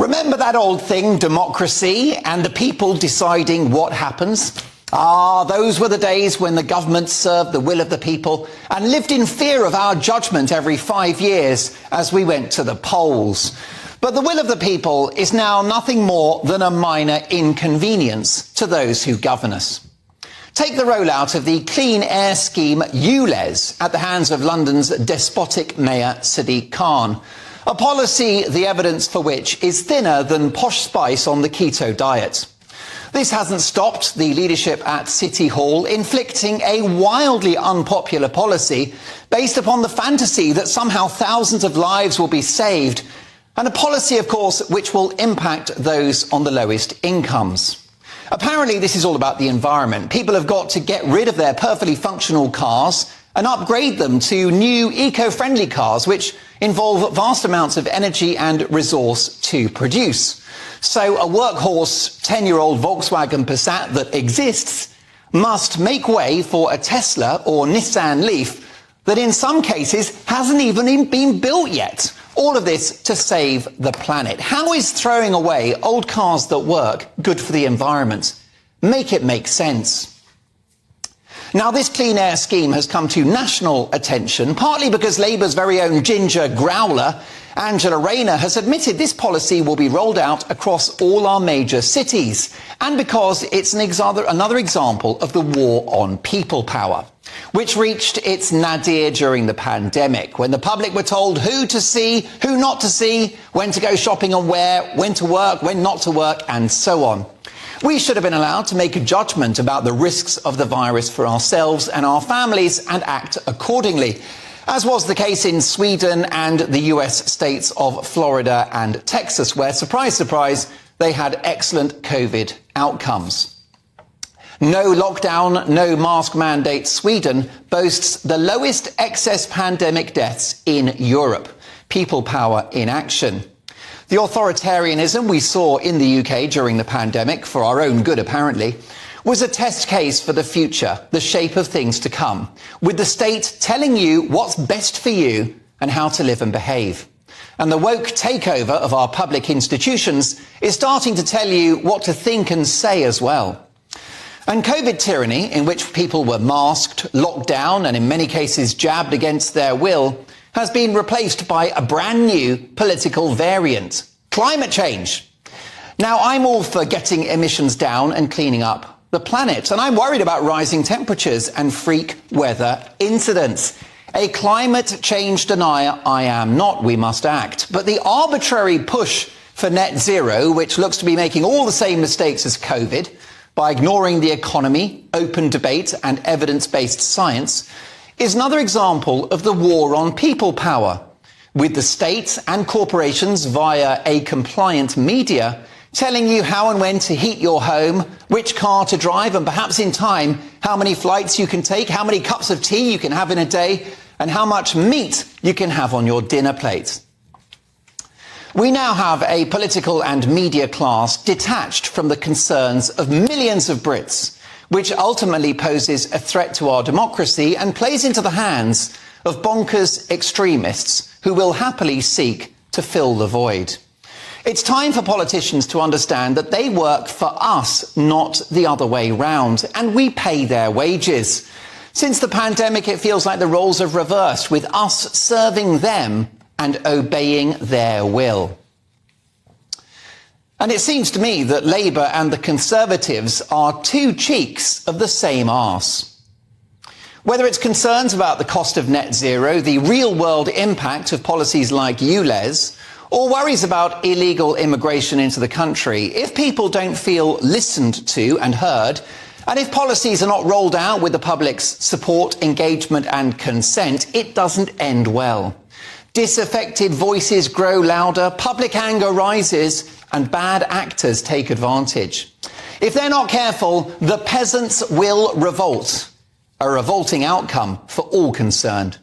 Remember that old thing, democracy, and the people deciding what happens? Those were the days when the government served the will of the people and lived in fear of our judgment every 5 years as we went to the polls. But the will of the people is now nothing more than a minor inconvenience to those who govern us. Take the rollout of the clean air scheme ULEZ at the hands of London's despotic Mayor Sadiq Khan. A policy, the evidence for which is thinner than posh spice on the keto diet. This hasn't stopped the leadership at City Hall inflicting a wildly unpopular policy based upon the fantasy that somehow thousands of lives will be saved, and a policy, of course, which will impact those on the lowest incomes. Apparently, this is all about the environment. People have got to get rid of their perfectly functional cars and upgrade them to new eco-friendly cars, which involve vast amounts of energy and resource to produce. So a workhorse 10-year-old Volkswagen Passat that exists must make way for a Tesla or Nissan Leaf that in some cases hasn't even been built yet. All of this to save the planet. How is throwing away old cars that work good for the environment? Make it make sense. Now, this clean air scheme has come to national attention, partly because Labour's very own ginger growler, Angela Rayner, has admitted this policy will be rolled out across all our major cities, and because it's another example of the war on people power, which reached its nadir during the pandemic, when the public were told who to see, who not to see, when to go shopping and where, when to work, when not to work, and so on. We should have been allowed to make a judgment about the risks of the virus for ourselves and our families and act accordingly, as was the case in Sweden and the US states of Florida and Texas, where, surprise, surprise, they had excellent COVID outcomes. No lockdown, no mask mandate Sweden boasts the lowest excess pandemic deaths in Europe. People power in action. The authoritarianism we saw in the UK during the pandemic, for our own good apparently, was a test case for the future, the shape of things to come, with the state telling you what's best for you and how to live and behave. And the woke takeover of our public institutions is starting to tell you what to think and say as well. And COVID tyranny, in which people were masked, locked down, and in many cases jabbed against their will, has been replaced by a brand new political variant: climate change. Now, I'm all for getting emissions down and cleaning up the planet, and I'm worried about rising temperatures and freak weather incidents. A climate change denier I am not. We must act. But the arbitrary push for net zero, which looks to be making all the same mistakes as COVID, by ignoring the economy, open debate and evidence-based science, is another example of the war on people power, with the state and corporations via a compliant media telling you how and when to heat your home, which car to drive, and perhaps in time, how many flights you can take, how many cups of tea you can have in a day, and how much meat you can have on your dinner plate. We now have a political and media class detached from the concerns of millions of Brits, which ultimately poses a threat to our democracy and plays into the hands of bonkers extremists who will happily seek to fill the void. It's time for politicians to understand that they work for us, not the other way round, and we pay their wages. Since the pandemic, it feels like the roles have reversed, with us serving them and obeying their will. And it seems to me that Labour and the Conservatives are two cheeks of the same arse. Whether it's concerns about the cost of net zero, the real-world impact of policies like ULEZ, or worries about illegal immigration into the country, if people don't feel listened to and heard, and if policies are not rolled out with the public's support, engagement and consent, it doesn't end well. Disaffected voices grow louder, public anger rises, and bad actors take advantage. If they're not careful, the peasants will revolt. A revolting outcome for all concerned.